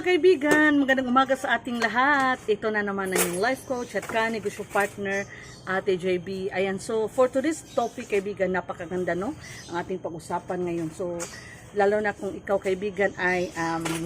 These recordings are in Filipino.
kaibigan, magandang umaga sa ating lahat. Ito na naman ang yung life coach at negosyo partner, Ate JB. Ayan, so for today's topic kaibigan, napakaganda no ang ating pag-usapan ngayon. So lalo na kung ikaw kaibigan ay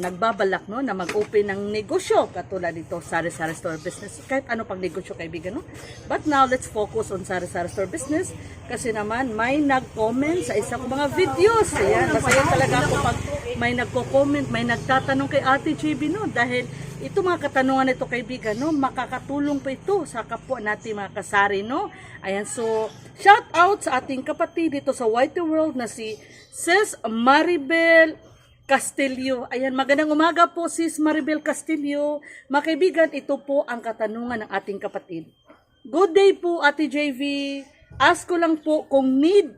nagbabalak no na mag-open ng negosyo katulad dito sari-sari store business, kahit ano pang negosyo kaibigan no. But now let's focus on sari-sari store business kasi naman may nag-comment sa isa ko mga videos. Ayan, masaya talaga ako pag may nagko-comment, may nagtatanong kay Ate JB no, dahil ito mga katanungan nito kaibigan no, makakatulong pa ito sa kapwa natin mga kasari no. Ayan, so shout out sa ating kapatid dito sa Whitey World na si Sis Maribel Castillo. Ayan, magandang umaga po Sis Maribel Castillo. Mga kaibigan, ito po ang katanungan ng ating kapatid. Good day po Ate JV. Ask ko lang po kung need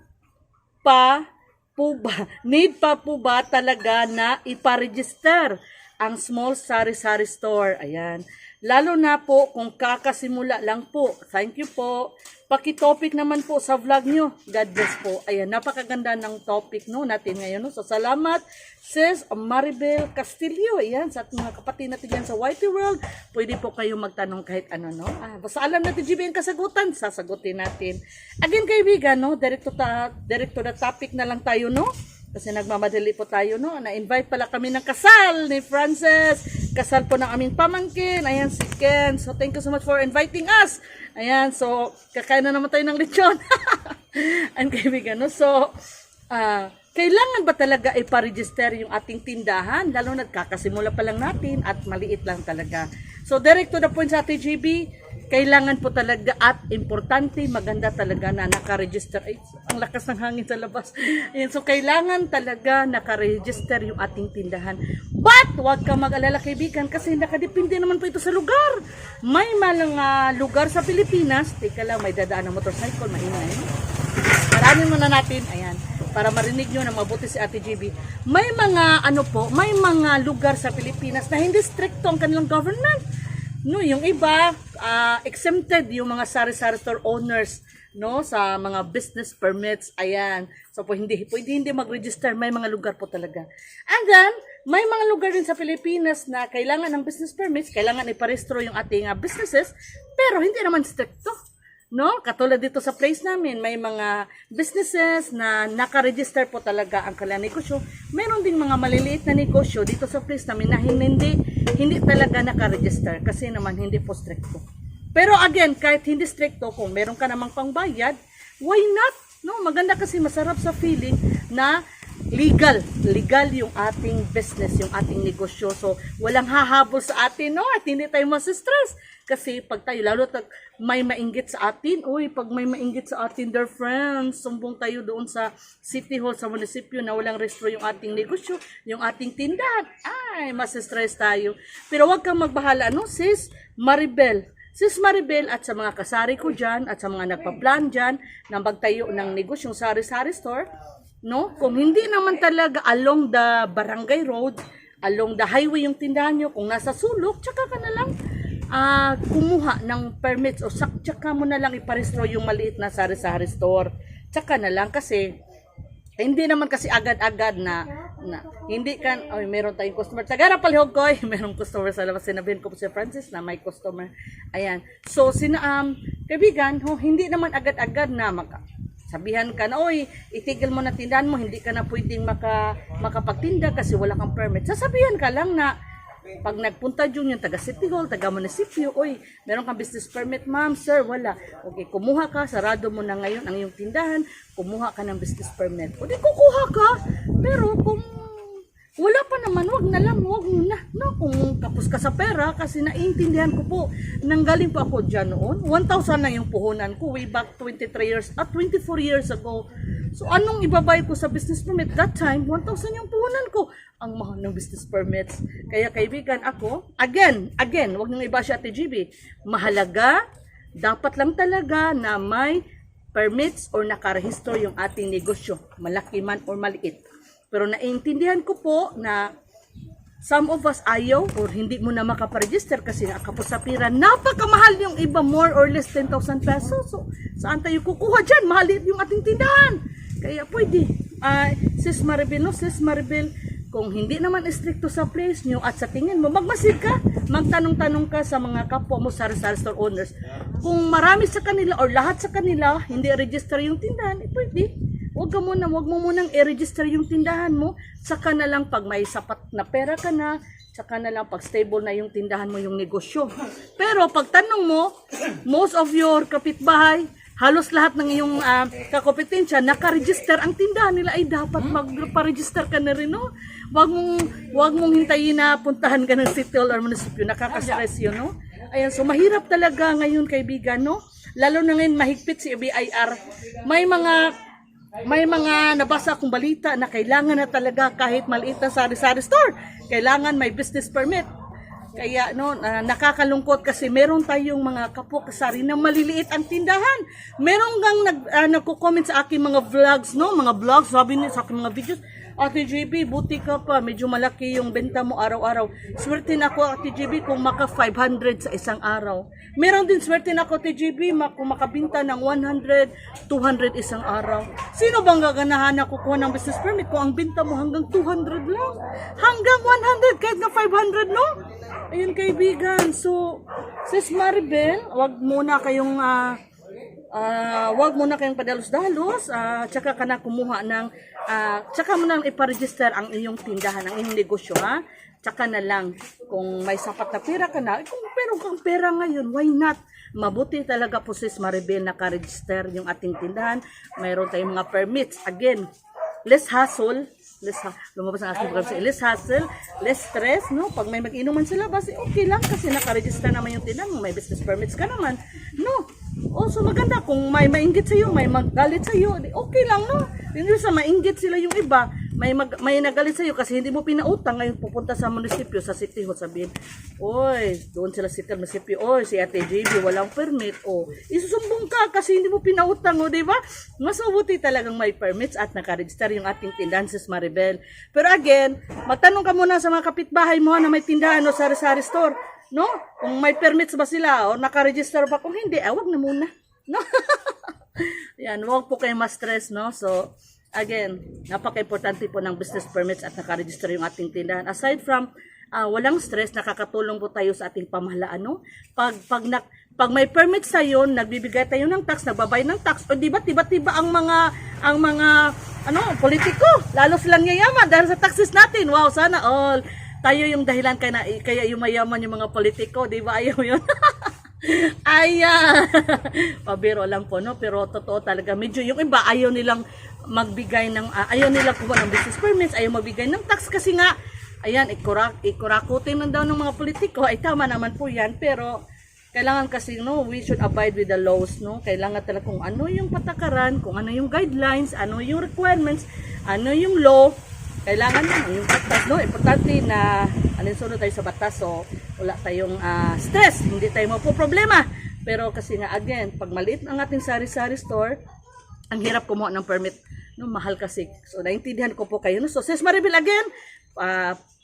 pa po ba talaga na iparegister ang small sari-sari store. Ayan. Lalo na po kung kakasimula lang po. Thank you po. Paki-topic naman po sa vlog nyo. God bless po. Ayan, napakaganda ng topic no natin ngayon. No? So, salamat Sis Maribel Castillo. Ayan, sa ating mga kapatid natin yan sa Whitey World. Pwede po kayo magtanong kahit ano, no? Basta alam natin GB ang kasagutan, sasagutin natin. Again, kaibigan, no? Direct to the topic na lang tayo, no? Kasi nagmamadali po tayo, no? Na-invite pala kami ng kasal ni Frances. Kasal po ng aming pamangkin. Ayan, si Ken. So, thank you so much for inviting us. Ayan, so, kakain na naman tayo ng lechon. Ang kaibigan, no? So, kailangan ba talaga iparegister yung ating tindahan? Lalo na kakasimula pa lang natin at maliit lang talaga. So, direct to the point sa TGB, kailangan po talaga at importante, maganda talaga na nakaregister. Ay, ang lakas ng hangin sa labas. Ayan, so, kailangan talaga nakaregister yung ating tindahan. But, huwag kang mag-alala kaibigan kasi nakadepende naman po ito sa lugar. May mga lugar sa Pilipinas, teka lang, may dadaan ng motorcycle, maingay. Paranin muna natin, ayan, para marinig nyo na mabuti si Ate GB. May mga, may mga lugar sa Pilipinas na hindi stricto ang kanilang government. No, yung iba, exempted yung mga sari-sari store owners, no, sa mga business permits, ayan. So, pwede hindi mag-register, may mga lugar po talaga. And then, may mga lugar din sa Pilipinas na kailangan ng business permits, kailangan iparehistro yung ating businesses, pero hindi naman stricto. No, katulad dito sa place namin, may mga businesses na naka-register po talaga ang kanilang negosyo. Meron ding mga maliliit na negosyo dito sa place namin na hindi talaga naka-register kasi naman hindi po stricto. Pero again, kahit hindi stricto, kung meron ka namang pangbayad, why not? No, maganda kasi masarap sa feeling na legal yung ating business, yung ating negosyo. So, walang hahabol sa atin, no? At hindi tayo mas-stress. Kasi pag tayo, lalo may mainggit sa atin, pag may mainggit sa atin, dear friends, sumbong tayo doon sa City Hall, sa munisipyo na walang restro yung ating negosyo, yung ating tindahan. Ay, mas-stress tayo. Pero wag kang magbahala, no? Sis Maribel at sa mga kasari ko dyan, at sa mga nagpa-plan dyan, na magtayo ng negosyong sari-sari store, no? Kung hindi naman talaga along the barangay road, along the highway yung tindahan nyo, kung nasa sulok, tsaka ka na lang kumuha ng permits o tsaka mo na lang iparehistro yung maliit na sari-sari store. Tsaka na lang kasi hindi naman kasi agad-agad na hindi kan meron tayong customer. Tagara palihog ko, merong customer sa labas. Sinabihin ko po si Francis na may customer. Ayan. So kaibigan, hindi naman agad-agad na sabihan ka na, itigil mo na tindahan mo, hindi ka na pwedeng makapagtinda kasi wala kang permit. Sasabihan ka lang na pag nagpunta yung taga City Hall, taga munisipyo, meron kang business permit, ma'am, sir, wala. Okay, kumuha ka, sarado mo na ngayon ang iyong tindahan, kumuha ka ng business permit. O di kukuha ka, pero kung wala pa naman, wag mo na. No, kung kapos ka sa pera, kasi naiintindihan ko po, nanggaling po ako dyan noon, 1,000 na yung puhunan ko, way back 24 years ago. So, anong ibabayad ko sa business permit? That time, 1,000 yung puhunan ko. Ang mahal ng business permits. Kaya kaibigan ako, again, wag niyong iba siya Ate GB. Mahalaga, dapat lang talaga na may permits or nakarehistro yung ating negosyo, malaki man or maliit. Pero naiintindihan ko po na some of us ayaw or hindi mo na makaparegister kasi nakakapos sa pira. Napakamahal yung iba, more or less 10,000 pesos. So, saan tayo kukuha dyan? Mahalit yung ating tindahan. Kaya pwede. Sis Maribel, kung hindi naman istrikto sa place nyo at sa tingin mo, magmasid ka, magtanong-tanong ka sa mga kapwa mo sari-sari store owners. Kung marami sa kanila or lahat sa kanila, hindi register yung tindahan, pwede. Huwag mo munang i-register yung tindahan mo, saka na lang pag may sapat na pera ka na, saka na lang pag stable na yung tindahan mo, yung negosyo. Pero pag tanong mo, most of your kapitbahay, halos lahat ng iyong kakompetensya, naka-register ang tindahan nila, ay dapat magpa-register ka na rin, no? Wag mong hintayin na puntahan ka ng city hall or munisipyo, nakaka-stress yun, no? Ayan, so mahirap talaga ngayon, kaibigan, no? Lalo na ngayon mahigpit si BIR. May mga nabasa akong balita na kailangan na talaga kahit maliit na sari-sari store, kailangan may business permit. Kaya nakakalungkot kasi meron tayong mga kapwa-kasari na maliliit ang tindahan. Meron gang nagko-comment sa aking mga vlogs, mga vlogs, sabi niya sa aking mga videos, Ate JB, buti ka pa, medyo malaki yung benta mo araw-araw. Swerte na ako, Ate JB, kung maka 500 sa isang araw. Meron din swerte na ako, Ate JB, kung makabinta ng 100, 200 isang araw. Sino bang gaganahan na kukuha ng business permit kung ang binta mo hanggang 200 lang? Hanggang 100, kahit na 500, no? Ayun, kaibigan. So, Sis Maribel, wag muna kayong padalos-dalos, tsaka ka na kumuha ng, tsaka mo nang iparegister ang iyong tindahan, ang iyong negosyo, ha? Tsaka na lang, kung may sapat na pera ka na, kung meron kang pera ngayon, why not? Mabuti talaga po, Sis Maribel, naka-register yung ating tindahan. Mayroon tayong mga permits. Again, less hassle, lumabas ang aking program, less hassle, less stress, no? Pag may mag-inuman sila, basi okay lang kasi naka-register naman yung tindahan mo, may business permits ka naman, no? So maganda kung may mainggit sa iyo, may magalit sa iyo, okay lang, no? Hindi sa mainggit sila yung iba, may nagalit sa iyo kasi hindi mo pinautang, ngayon pupunta sa munisipyo, sa city hall, sabihin, oy, doon sila sa munisipyo, oy, si Ate JB walang permit, isusumbong ka kasi hindi mo pinautang, di ba? Mas mabuti talagang may permits at nakaregister yung ating tindahan, Sis Maribel. Pero again, magtanong ka muna sa mga kapitbahay mo na may tindahan o sari-sari store, no? Kung may permits ba sila o nakaregister ba, kung hindi, wag na muna, no? Yan, wag po kayo ma-stress, no? So, again, napaka-importante po ng business permits at nakaregister yung ating tindahan. Aside from walang stress, nakakatulong po tayo sa ating pamahalaan, no? Pag may permit sa yon, nagbibigay tayo ng tax, nagbabay ng tax, o diba tiba-tiba ang mga politiko, lalo silang yayaman dahil sa taxes natin. Wow, sana all tayo yung dahilan kaya yumayaman yung mga politiko, di ba? Ayaw yun. Pabiro lang po, no? Pero totoo talaga, medyo yung iba ayaw nilang magbigay ng ayaw nilang kumuha ng business permits, ayaw magbigay ng tax kasi nga ayan, ikurakutin lang daw ng mga politiko. Ay tama naman po yan, pero kailangan kasi, no, we should abide with the laws, no? Kailangan talaga kung ano yung patakaran, kung ano yung guidelines, ano yung requirements, ano yung law, kailangan yung batas, no? Importante na alinsunod tayo sa batas, so wala tayong stress, hindi tayo mapoproblema. Pero kasi nga, again, pag maliit ang ating sari-sari store, ang hirap kumuha ng permit, no? Mahal kasi. So, naintindihan ko po kayo, no? So, Sis Maribel, again,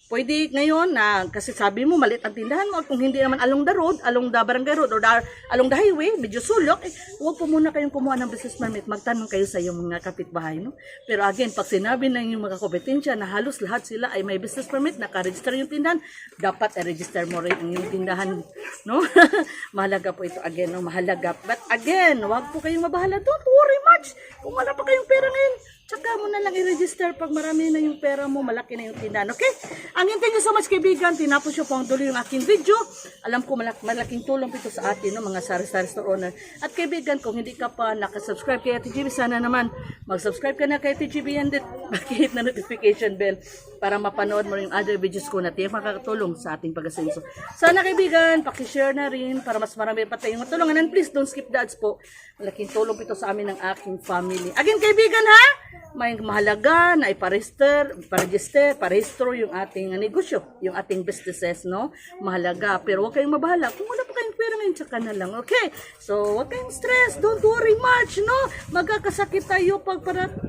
pwede ngayon na, kasi sabi mo, maliit ang tindahan mo, kung hindi naman along the road, along the barangay road, or along the highway, medyo sulok, huwag po muna kayong kumuha ng business permit, magtanong kayo sa iyong mga kapitbahay, no? Pero again, pag sinabi na yung mga kompetensya na halos lahat sila ay may business permit, naka-register yung tindahan, dapat i-register mo rin ang yung tindahan, no? Mahalaga po ito, again, no? Mahalaga. But again, huwag po kayong mabahala, don't worry much. Kung wala pa kayong pera ngayon, tsaka mo na lang i-register pag marami na yung pera mo, malaki na yung tindahan. Okay? Thank you so much, kaibigan. Tinapos nyo po ang dulo yung aking video. Alam ko malaking tulong ito sa atin, no, mga sari-sari store owner. At kaibigan, kung hindi ka pa nakasubscribe kay Ate GB, sana naman mag-subscribe ka na kay Ate GB and pakihit na notification bell para mapanood mo yung other videos ko na tiyak makakatulong sa ating pag-asenso. Sana kaibigan, pakishare na rin para mas marami pa tayong matulungan. And please, don't skip the ads po. Malaking tulong ito sa amin ng aking family. Again, kaibigan, ha? May mahalaga na parehistro yung ating negosyo, yung ating businesses, no? Mahalaga. Pero huwag kayong mabahala. Kung wala pa kayong pera ngayon, tsaka na lang, okay? So, huwag kayong stress. Don't worry much, no? Magkakasakit tayo pag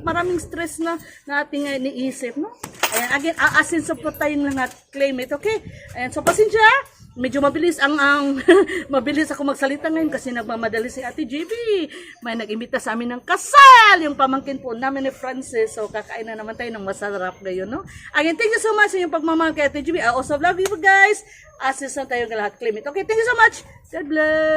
maraming stress na ating iniisip, no? Ayan, again, aasin sa po tayong lahat. claim it, okay? And so pasensya, medyo mabilis ang mabilis ako magsalita ngayon kasi nagmamadali si Ate JB. May nag-imbita sa amin ng kasal, yung pamangkin po namin ni Francis. So kakain na naman tayo ng masarap ngayon, no? Again, thank you so much sa inyong pagmamahal kay Ate JB. I also love you guys. Assist na tayo lahat, claim it. Okay, thank you so much. God bless.